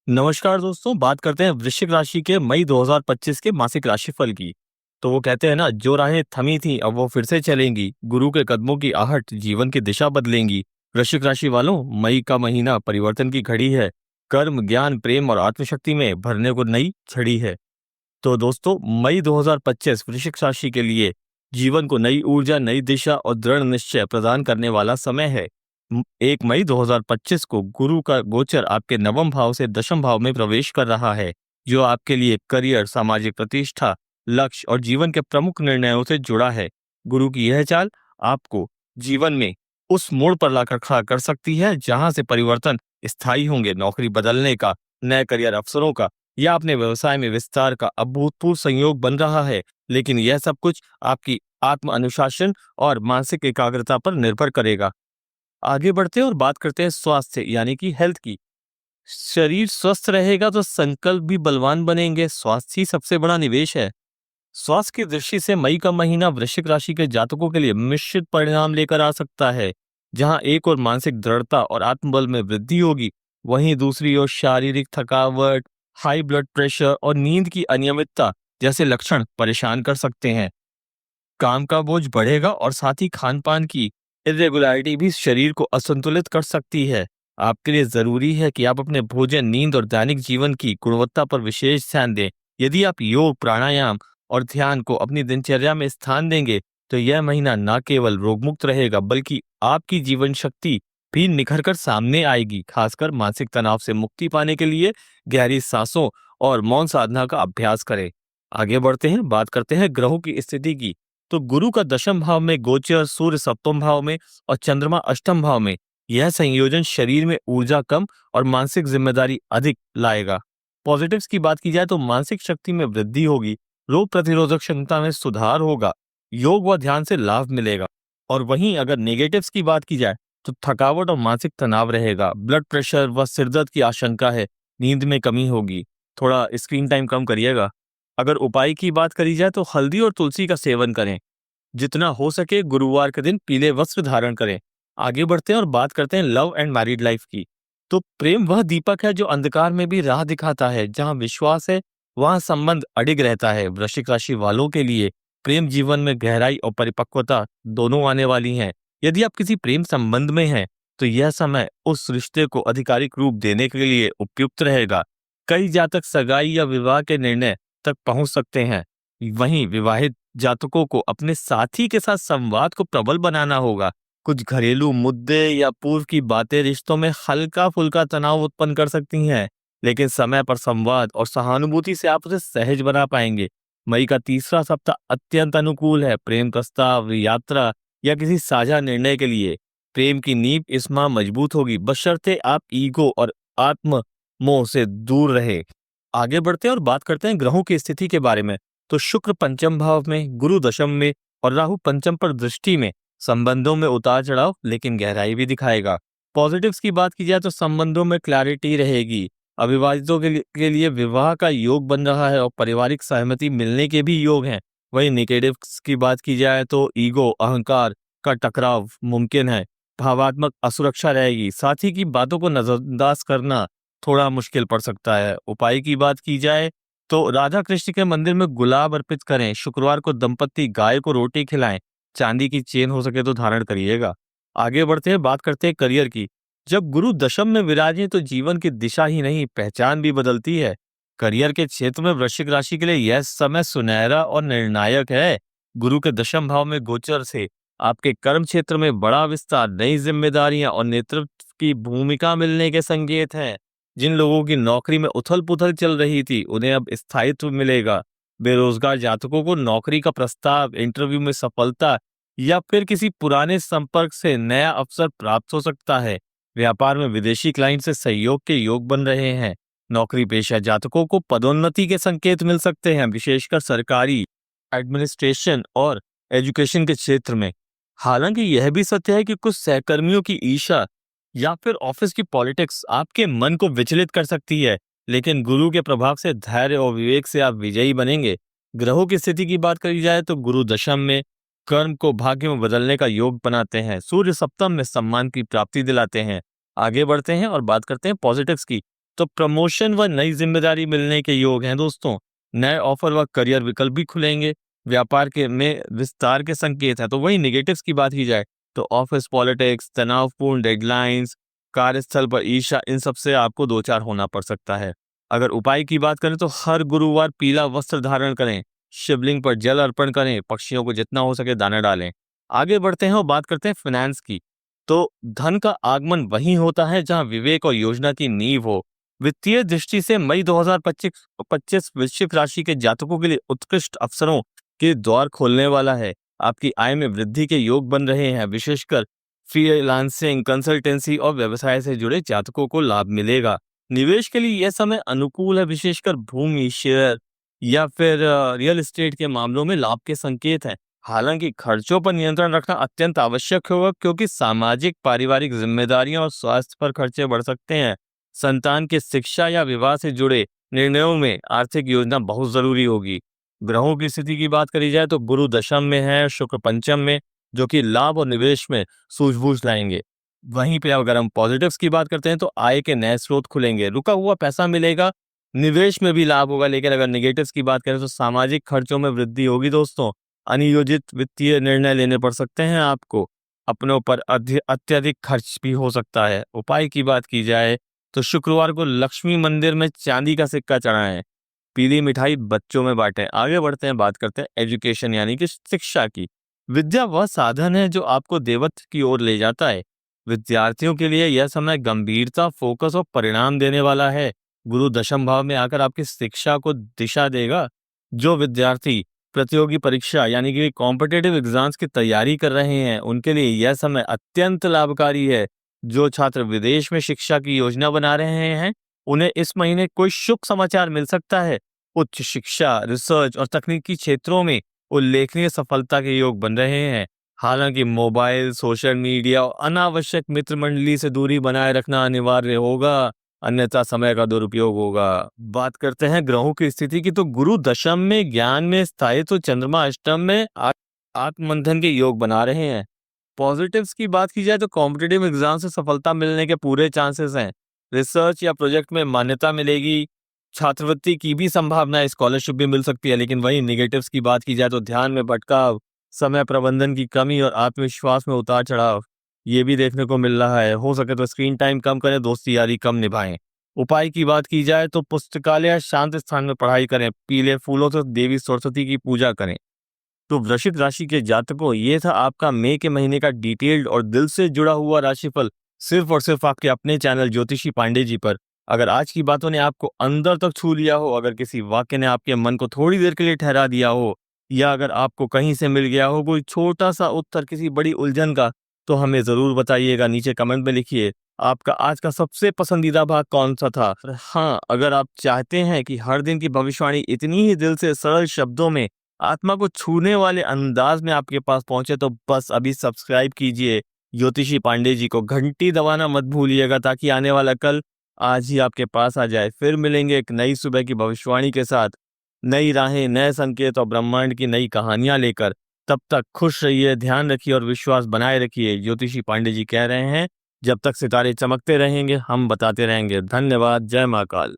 नमस्कार दोस्तों, बात करते हैं वृश्चिक राशि के मई 2025 के मासिक राशिफल की। तो वो कहते हैं ना, जो राहें थमी थी अब वो फिर से चलेंगी। गुरु के कदमों की आहट जीवन की दिशा बदलेंगी। वृश्चिक राशि वालों, मई का महीना परिवर्तन की घड़ी है। कर्म, ज्ञान, प्रेम और आत्मशक्ति में भरने को नई छड़ी है। तो दोस्तों, मई 2025 वृश्चिक राशि के लिए जीवन को नई ऊर्जा, नई दिशा और दृढ़ निश्चय प्रदान करने वाला समय है। 1 मई 2025 को गुरु का गोचर आपके नवम भाव से दशम भाव में प्रवेश कर रहा है, जो आपके लिए करियर, सामाजिक प्रतिष्ठा, लक्ष्य और जीवन के प्रमुख निर्णयों से जुड़ा है। गुरु की यह चाल आपको जीवन में उस मोड़ पर लाकर खड़ा कर सकती है जहां से परिवर्तन स्थायी होंगे। नौकरी बदलने का, नए करियर अवसरों का या अपने व्यवसाय में विस्तार का अभूतपूर्व संयोग बन रहा है। लेकिन यह सब कुछ आपकी आत्म अनुशासन और मानसिक एकाग्रता पर निर्भर करेगा। आगे बढ़ते हैं और बात करते हैं स्वास्थ्य यानी कि हेल्थ की। शरीर स्वस्थ रहेगा तो संकल्प भी बलवान बनेंगे। स्वास्थ्य ही सबसे बड़ा निवेश है। स्वास्थ्य की दृष्टि से मई का महीना वृश्चिक राशि के जातकों के लिए मिश्रित परिणाम लेकर आ सकता है। जहां एक और मानसिक दृढ़ता और आत्मबल में वृद्धि होगी, वहीं दूसरी ओर शारीरिक थकावट, हाई ब्लड प्रेशर और नींद की अनियमितता जैसे लक्षण परेशान कर सकते हैं। काम का बोझ बढ़ेगा और साथ ही खान पान की इरेगुलरिटी भी शरीर को असंतुलित कर सकती है। आपके लिए जरूरी है कि आप अपने भोजन, नींद और दैनिक जीवन की गुणवत्ता पर विशेष ध्यान दें। यदि आप योग, प्राणायाम और ध्यान को अपनी दिनचर्या में स्थान देंगे, तो यह महीना न केवल रोगमुक्त रहेगा बल्कि आपकी जीवन शक्ति भी निखर कर सामने आएगी। खासकर मानसिक तनाव से मुक्ति पाने के लिए गहरी सांसों और मौन साधना का अभ्यास करें। आगे बढ़ते हैं, बात करते हैं ग्रहों की स्थिति की। तो गुरु का दशम भाव में गोचर, सूर्य सप्तम भाव में और चंद्रमा अष्टम भाव में, यह संयोजन शरीर में ऊर्जा कम और मानसिक जिम्मेदारी अधिक लाएगा। पॉजिटिव्स की बात की जाए तो मानसिक शक्ति में वृद्धि होगी, रोग प्रतिरोधक क्षमता में सुधार होगा, योग व ध्यान से लाभ मिलेगा। और वहीं अगर नेगेटिव्स की बात की जाए तो थकावट और मानसिक तनाव रहेगा, ब्लड प्रेशर व सिरदर्द की आशंका है, नींद में कमी होगी, थोड़ा स्क्रीन टाइम कम करिएगा। अगर उपाय की बात करी जाए तो हल्दी और तुलसी का सेवन करें। जितना हो सके गुरुवार के दिन पीले वस्त्र धारण करें। आगे बढ़ते हैं और बात करते हैं लव एंड मैरिड लाइफ की। तो प्रेम वह दीपक है जो अंधकार में भी राह दिखाता है। जहां विश्वास है, वहां संबंध अडिग रहता है। वृश्चिक राशि वालों के लिए प्रेम जीवन में गहराई और परिपक्वता दोनों आने वाली हैं। यदि आप किसी प्रेम संबंध में हैं, तो यह समय उस रिश्ते को आधिकारिक रूप देने के लिए उपयुक्त रहेगा। कई जातक सगाई या विवाह के निर्णय तक पहुंच सकते हैं। वहीं विवाहित जातकों को अपने साथी के साथ संवाद को प्रबल बनाना होगा। कुछ घरेलू मुद्दे या पूर्व की बातें रिश्तों में हल्का फुल्का तनाव उत्पन्न कर सकती हैं, लेकिन समय पर संवाद और सहानुभूति से आप उसे सहज बना पाएंगे। मई का तीसरा सप्ताह अत्यंत अनुकूल है प्रेम प्रस्ताव, यात्रा या किसी साझा निर्णय के लिए। प्रेम की नींव इस माह मजबूत होगी, बशर्ते आप ईगो और आत्म मोह से दूर रहे। आगे बढ़ते हैं और बात करते हैं ग्रहों की स्थिति के बारे में। तो शुक्र पंचम भाव में, गुरु दशम में और राहु पंचम पर दृष्टि में संबंधों में उतार चढ़ाव लेकिन गहराई भी दिखाएगा। पॉजिटिव्स की बात की जाए तो संबंधों में क्लैरिटी रहेगी। अविवाहितों के लिए विवाह का योग बन रहा है और पारिवारिक सहमति मिलने के भी योग हैं। वहीं नेगेटिव्स की बात की जाए तो ईगो, अहंकार का टकराव मुमकिन है। भावात्मक असुरक्षा रहेगी, साथी की बातों को नजरअंदाज करना थोड़ा मुश्किल पड़ सकता है। उपाय की बात की जाए तो राधा कृष्ण के मंदिर में गुलाब अर्पित करें। शुक्रवार को दंपत्ति गाय को रोटी खिलाएं। चांदी की चेन हो सके तो धारण करिएगा। आगे बढ़ते हैं, बात करते हैं करियर की। जब गुरु दशम में विराजे तो जीवन की दिशा ही नहीं, पहचान भी बदलती है। करियर के क्षेत्र में वृश्चिक राशि के लिए यह समय सुनहरा और निर्णायक है। गुरु के दशम भाव में गोचर से आपके कर्म क्षेत्र में बड़ा विस्तार, नई जिम्मेदारियां और नेतृत्व की भूमिका मिलने के संकेत हैं। जिन लोगों की नौकरी में उथल पुथल चल रही थी, उन्हें अब स्थायित्व मिलेगा। बेरोजगार जातकों को नौकरी का प्रस्ताव, इंटरव्यू में सफलता या फिर किसी पुराने संपर्क से नया अवसर प्राप्त हो सकता है। व्यापार में विदेशी क्लाइंट से सहयोग के योग बन रहे हैं। नौकरी पेशा जातकों को पदोन्नति के संकेत मिल सकते हैं, विशेषकर सरकारी, एडमिनिस्ट्रेशन और एजुकेशन के क्षेत्र में। हालांकि यह भी सत्य है कि कुछ सहकर्मियों की ईर्ष्या या फिर ऑफिस की पॉलिटिक्स आपके मन को विचलित कर सकती है, लेकिन गुरु के प्रभाव से धैर्य और विवेक से आप विजयी बनेंगे। ग्रहों की स्थिति की बात करी जाए तो गुरु दशम में कर्म को भाग्य में बदलने का योग बनाते हैं। सूर्य सप्तम में सम्मान की प्राप्ति दिलाते हैं। आगे बढ़ते हैं और बात करते हैं पॉजिटिव्स की। तो प्रमोशन व नई जिम्मेदारी मिलने के योग हैं दोस्तों। नए ऑफर व करियर विकल्प भी खुलेंगे। व्यापार के में विस्तार के संकेत हैं। तो वही निगेटिव्स की बात की जाए तो ऑफिस पॉलिटिक्स, तनावपूर्ण डेडलाइंस, कार्यस्थल पर ईर्ष्या, इन सब से आपको दो चार होना पड़ सकता है। अगर उपाय की बात करें तो हर गुरुवार पीला वस्त्र धारण करें, शिवलिंग पर जल अर्पण करें, पक्षियों को जितना हो सके दाना डालें। आगे बढ़ते हैं और बात करते हैं फाइनेंस की। तो धन का आगमन वहीं होता है जहां विवेक और योजना की नींव हो। वित्तीय दृष्टि से मई 2025 वृश्चिक राशि के जातकों के लिए उत्कृष्ट अवसरों के द्वार खोलने वाला है। आपकी आय में वृद्धि के योग बन रहे हैं। विशेषकर फ्रीलांसिंग, कंसल्टेंसी और व्यवसाय से जुड़े जातकों को लाभ मिलेगा। निवेश के लिए यह समय अनुकूल है। विशेषकर भूमि, शेयर या फिर रियल एस्टेट के मामलों में लाभ के संकेत हैं। हालांकि खर्चों पर नियंत्रण रखना अत्यंत आवश्यक होगा, क्योंकि सामाजिक, पारिवारिक जिम्मेदारियां और स्वास्थ्य पर खर्चे बढ़ सकते हैं। संतान के शिक्षा या विवाह से जुड़े निर्णयों में आर्थिक योजना बहुत जरूरी होगी। ग्रहों की स्थिति की बात करी जाए तो गुरु दशम में है, शुक्र पंचम में, जो कि लाभ और निवेश में सूझबूझ लाएंगे। वहीं पे अगर हम पॉजिटिव्स की बात करते हैं तो आय के नए स्रोत खुलेंगे, रुका हुआ पैसा मिलेगा, निवेश में भी लाभ होगा। लेकिन अगर नेगेटिव्स की बात करें तो सामाजिक खर्चों में वृद्धि होगी दोस्तों। अनियोजित वित्तीय निर्णय लेने पड़ सकते हैं आपको। अपने ऊपर अत्यधिक खर्च भी हो सकता है। उपाय की बात की जाए तो शुक्रवार को लक्ष्मी मंदिर में चांदी का सिक्का चढ़ाएं, पीली मिठाई बच्चों में बांटें। आगे बढ़ते हैं, बात करते हैं एजुकेशन यानी कि शिक्षा की। विद्या वह साधन है जो आपको देवत्व की ओर ले जाता है। विद्यार्थियों के लिए यह समय गंभीरता, फोकस और परिणाम देने वाला है। गुरु दशम भाव में आकर आपकी शिक्षा को दिशा देगा। जो विद्यार्थी प्रतियोगी परीक्षा यानी कि कॉम्पिटिटिव एग्जाम्स की तैयारी कर रहे हैं, उनके लिए यह समय अत्यंत लाभकारी है। जो छात्र विदेश में शिक्षा की योजना बना रहे हैं, उन्हें इस महीने कोई शुभ समाचार मिल सकता है। उच्च शिक्षा, रिसर्च और तकनीकी क्षेत्रों में उल्लेखनीय सफलता के योग बन रहे हैं। हालांकि मोबाइल, सोशल मीडिया और अनावश्यक मित्र मंडली से दूरी बनाए रखना अनिवार्य होगा, अन्यथा समय का दुरुपयोग होगा। बात करते हैं ग्रहों की स्थिति की, तो गुरु दशम में ज्ञान में स्थायित्व, तो चंद्रमा अष्टम में आत्ममंथन के योग बना रहे हैं। पॉजिटिव्स की बात की जाए तो कॉम्पिटिटिव एग्जाम से सफलता मिलने के पूरे चांसेस हैं। रिसर्च या प्रोजेक्ट में मान्यता मिलेगी। छात्रवृत्ति की भी संभावना है, स्कॉलरशिप भी मिल सकती है। लेकिन वही निगेटिव्स की बात की जाए तो ध्यान में भटकाव, समय प्रबंधन की कमी और आत्मविश्वास में उतार चढ़ाव, ये भी देखने को मिल रहा है। हो सके तो स्क्रीन टाइम कम करें, दोस्ती यारी कम निभाएं। उपाय की बात की जाए तो पुस्तकालय या शांत स्थान में पढ़ाई करें, पीले फूलों से देवी सरस्वती की पूजा करें। तो वृश्चिक राशि के जातकों, ये था आपका मई के महीने का डिटेल्ड और दिल से जुड़ा हुआ राशिफल, सिर्फ और सिर्फ आपके अपने चैनल ज्योतिषी पांडे जी पर। अगर आज की बातों ने आपको अंदर तक छू लिया हो, अगर किसी वाक्य ने आपके मन को थोड़ी देर के लिए ठहरा दिया हो, या अगर आपको कहीं से मिल गया हो कोई छोटा सा उत्तर किसी बड़ी उलझन का, तो हमें जरूर बताइएगा, नीचे कमेंट में लिखिए आपका आज का सबसे पसंदीदा भाग कौन सा था। हाँ, अगर आप चाहते हैं कि हर दिन की भविष्यवाणी इतनी ही दिल से सरल शब्दों में, आत्मा को छूने वाले अंदाज में आपके पास पहुंचे, तो बस अभी सब्सक्राइब कीजिए ज्योतिषी पांडे जी को। घंटी दबाना मत भूलिएगा, ताकि आने वाला कल आज ही आपके पास आ जाए। फिर मिलेंगे एक नई सुबह की भविष्यवाणी के साथ, नई राहें, नए संकेत और ब्रह्मांड की नई कहानियां लेकर। तब तक खुश रहिए, ध्यान रखिए और विश्वास बनाए रखिए। ज्योतिषी पांडे जी कह रहे हैं, जब तक सितारे चमकते रहेंगे हम बताते रहेंगे। धन्यवाद। जय महाकाल।